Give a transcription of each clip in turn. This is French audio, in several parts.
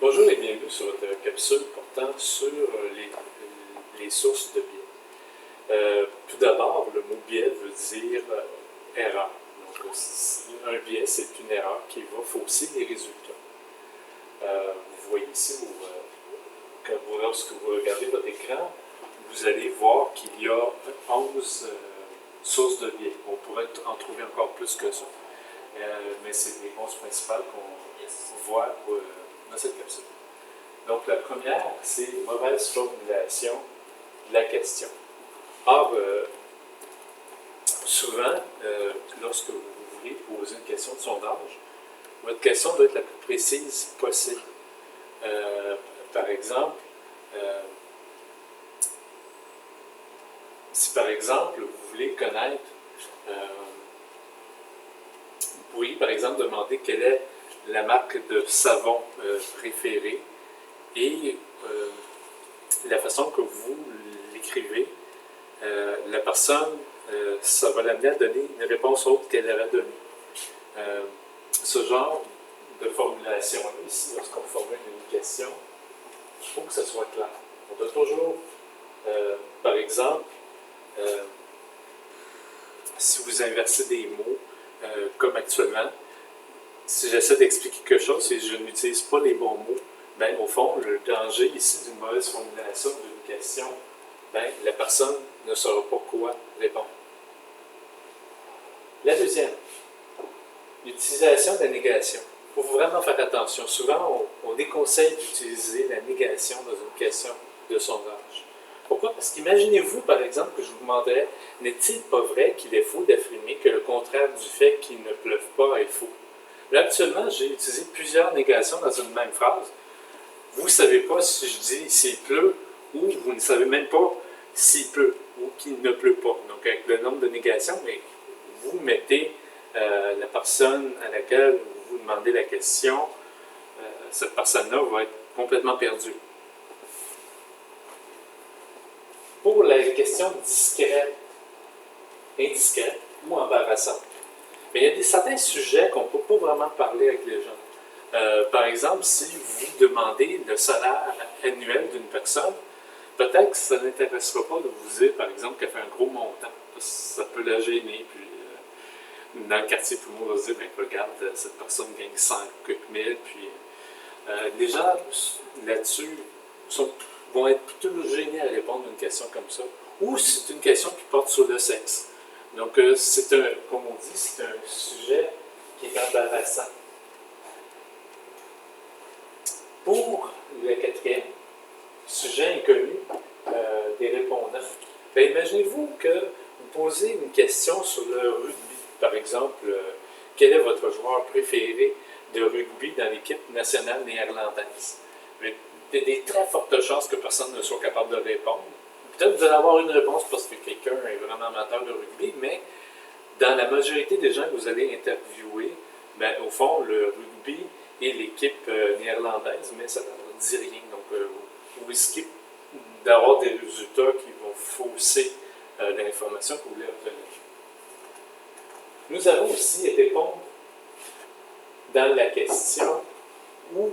Bonjour et bienvenue sur votre capsule portant sur les sources de biais. Tout d'abord, le mot biais veut dire erreur. Donc, un biais, c'est une erreur qui va fausser les résultats. Vous voyez ici, lorsque vous regardez votre écran, vous allez voir qu'il y a 11 sources de biais. On pourrait en trouver encore plus que ça. Mais c'est les 11 principales qu'on voit dans cette capsule. Donc, la première, c'est mauvaise formulation de la question. Or, souvent, lorsque vous voulez poser une question de sondage, votre question doit être la plus précise possible. Par exemple, si par exemple, vous voulez connaître, vous pourriez par exemple demander quelle est la marque de savon préférée et la façon que vous l'écrivez, la personne, ça va l'amener à donner une réponse autre qu'elle aurait donnée. Ce genre de formulation-là, ici, lorsqu'on formule une question, il faut que ce soit clair. On doit toujours, par exemple, si vous inversez des mots, comme actuellement, si j'essaie d'expliquer quelque chose et je n'utilise pas les bons mots, ben, au fond, le danger ici d'une mauvaise formulation d'une question, ben, la personne ne saura pas quoi répondre. La deuxième, l'utilisation de la négation. Il faut vraiment faire attention. Souvent, on déconseille d'utiliser la négation dans une question de sondage. Pourquoi? Parce qu'imaginez-vous, par exemple, que je vous demanderais, n'est-il pas vrai qu'il est faux d'affirmer que le contraire du fait qu'il ne pleuve pas est faux? Là, actuellement, j'ai utilisé plusieurs négations dans une même phrase. Vous ne savez pas si je dis s'il pleut ou vous ne savez même pas s'il pleut ou qu'il ne pleut pas. Donc, avec le nombre de négations, mais vous mettez la personne à laquelle vous demandez la question, cette personne-là va être complètement perdue. Pour la question discrète, indiscrète ou embarrassante, mais il y a certains sujets qu'on ne peut pas vraiment parler avec les gens. Par exemple, si vous demandez le salaire annuel d'une personne, peut-être que ça n'intéressera pas de vous dire, par exemple, qu'elle fait un gros montant. Ça peut la gêner. Puis, dans le quartier, tout le monde va se dire, ben, regarde, cette personne gagne 100 quelques mille. Puis, les gens, là-dessus, vont être plutôt gênés à répondre à une question comme ça. Ou c'est une question qui porte sur le sexe. Donc, c'est un, comme on dit, c'est un sujet qui est embarrassant. Pour le quatrième, sujet inconnu des répondants, ben, imaginez-vous que vous posez une question sur le rugby. Par exemple, quel est votre joueur préféré de rugby dans l'équipe nationale néerlandaise? Il y a des très fortes chances que personne ne soit capable de répondre. Peut-être que vous allez avoir une réponse parce que quelqu'un est vraiment amateur de rugby, mais dans la majorité des gens que vous allez interviewer, ben, au fond, le rugby et l'équipe néerlandaise, mais ça ne dit rien. Donc, vous risquez d'avoir des résultats qui vont fausser l'information que vous voulez obtenir. Nous allons aussi répondre dans la question ou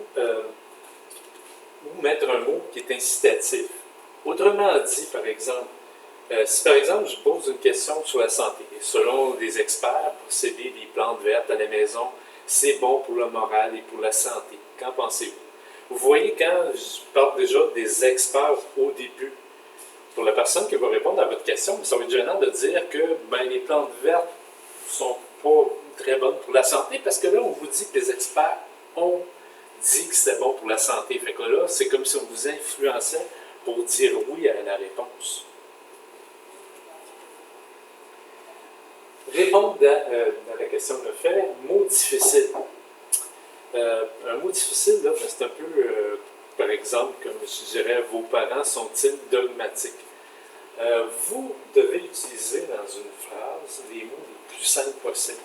mettre un mot qui est incitatif. Autrement dit, par exemple, si par exemple je pose une question sur la santé, selon les experts, posséder des plantes vertes à la maison, c'est bon pour le moral et pour la santé. Qu'en pensez-vous? Vous voyez, quand je parle déjà des experts au début, pour la personne qui va répondre à votre question, ça va être gênant de dire que ben, les plantes vertes ne sont pas très bonnes pour la santé, parce que là, on vous dit que les experts ont dit que c'était bon pour la santé. Fait que là, c'est comme si on vous influençait pour dire oui à la réponse. Répondre dans la question de fait, mot difficile. Un mot difficile, là, c'est un peu, par exemple, comme je dirais, vos parents sont-ils dogmatiques? Vous devez utiliser dans une phrase les mots les plus simples possibles.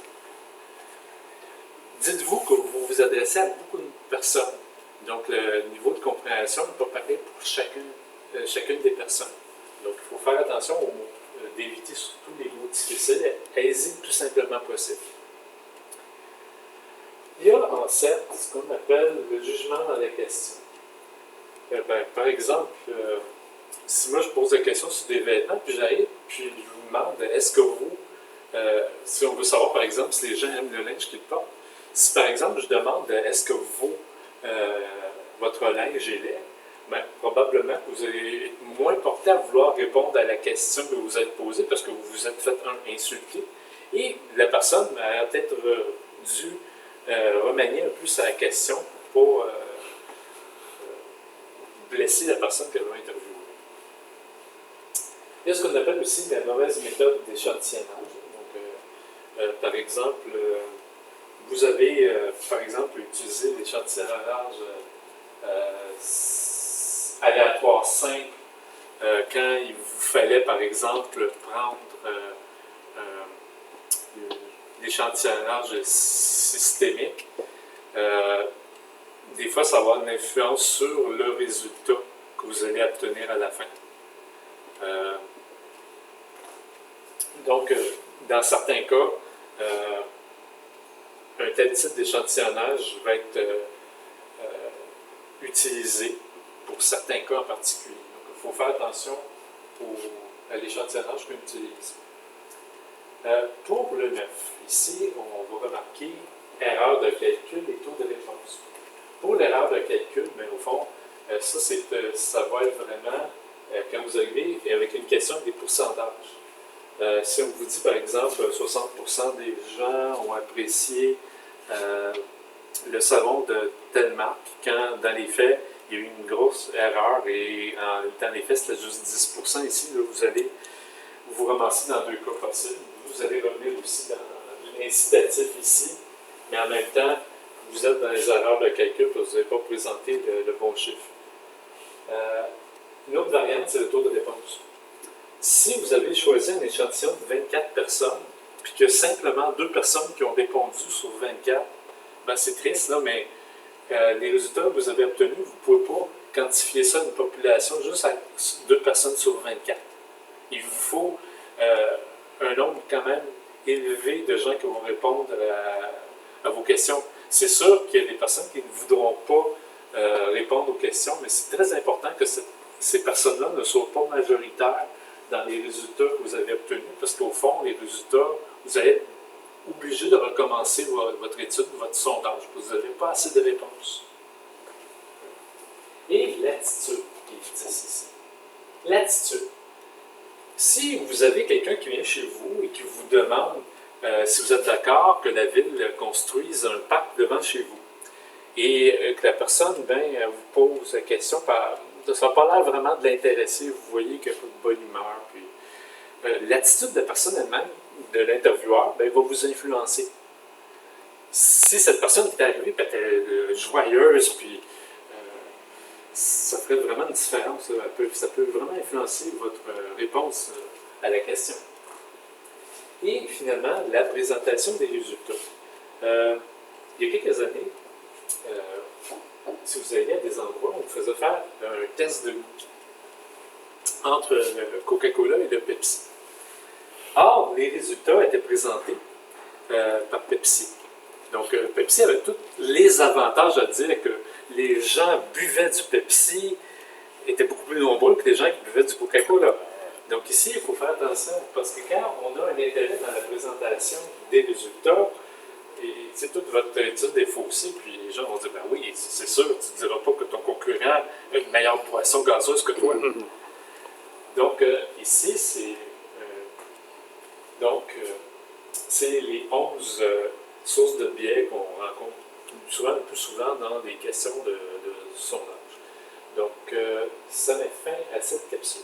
Dites-vous que vous vous adressez à beaucoup de personnes. Donc, le niveau de compréhension n'est pas pareil pour chacune des personnes. Donc, il faut faire attention aux mots, d'éviter surtout les mots difficiles. Allez-y le plus simplement possible. Il y a en fait ce qu'on appelle le jugement dans la question. question. Par exemple, si moi je pose des questions sur des vêtements, puis j'arrive, puis je vous demande, est-ce que vous, si on veut savoir par exemple si les gens aiment le linge qu'ils portent, si par exemple je demande, est-ce que vous, votre linge est laid, ben, probablement que vous allez être moins porté à vouloir répondre à la question que vous êtes posée parce que vous vous êtes fait insulter. Et la personne a peut-être dû remanier un peu sa question pour blesser la personne qu'elle va interviewer. Il y a ce qu'on appelle aussi la mauvaise méthode d'échantillonnage. Donc, par exemple, vous avez, par exemple, utilisé l'échantillonnage aléatoire simple quand il vous fallait, par exemple, prendre l'échantillonnage systémique. Des fois, ça va avoir une influence sur le résultat que vous allez obtenir à la fin. Donc, dans certains cas, un tel type d'échantillonnage va être utilisé pour certains cas en particulier. Donc, il faut faire attention à l'échantillonnage qu'on utilise. Pour le 9, ici, on va remarquer erreur de calcul et taux de réponse. Pour l'erreur de calcul, mais au fond, ça va être vraiment quand vous arrivez avec une question des pourcentages. Si on vous dit, par exemple, 60% des gens ont apprécié le savon de telle marque, quand dans les faits, il y a eu une grosse erreur et dans les faits, c'était juste 10%. Ici, là, vous allez vous ramasser dans deux cas possibles. Vous allez revenir aussi dans l'incitatif ici, mais en même temps, vous êtes dans les erreurs de calcul parce que vous n'avez pas présenté le bon chiffre. Une autre variante, c'est le taux de réponse. Si vous avez choisi un échantillon de 24 personnes, puis qu'il y a simplement 2 personnes qui ont répondu sur 24, ben c'est triste, là, mais les résultats que vous avez obtenus, vous ne pouvez pas quantifier ça à une population juste à 2 personnes sur 24. Il vous faut un nombre quand même élevé de gens qui vont répondre à vos questions. C'est sûr qu'il y a des personnes qui ne voudront pas répondre aux questions, mais c'est très important que ces personnes-là ne soient pas majoritaires dans les résultats que vous avez obtenus, parce qu'au fond, les résultats, vous allez être obligé de recommencer votre étude, votre sondage, parce que vous n'avez pas assez de réponses. Et l'attitude, qu'ils disent ici. L'attitude. Si vous avez quelqu'un qui vient chez vous et qui vous demande si vous êtes d'accord que la ville construise un parc devant chez vous, et que la personne vous pose la question, ça n'a pas l'air vraiment de l'intéresser, vous voyez qu'il n'y a pas de bonne humeur, puis l'attitude de la personne elle-même, de l'intervieweur, va vous influencer. Si cette personne qui est arrivée était joyeuse, puis ça ferait vraiment une différence. Ça peut vraiment influencer votre réponse à la question. Et finalement, la présentation des résultats. Il y a quelques années, si vous alliez à des endroits, on vous faisait faire un test de goût entre le Coca-Cola et le Pepsi. Or, les résultats étaient présentés par Pepsi. Donc, Pepsi avait tous les avantages à dire que les gens buvaient du Pepsi, étaient beaucoup plus nombreux que les gens qui buvaient du Coca-Cola. Donc ici, il faut faire attention, parce que quand on a un intérêt dans la présentation des résultats, et toute votre étude est faussée, puis les gens vont dire, ben oui, c'est sûr, tu ne diras pas que ton concurrent a une meilleure boisson gazeuse que toi. Donc ici, c'est les 11 sources de biais qu'on rencontre le plus souvent dans des questions de sondage. Donc, ça met fin à cette capsule.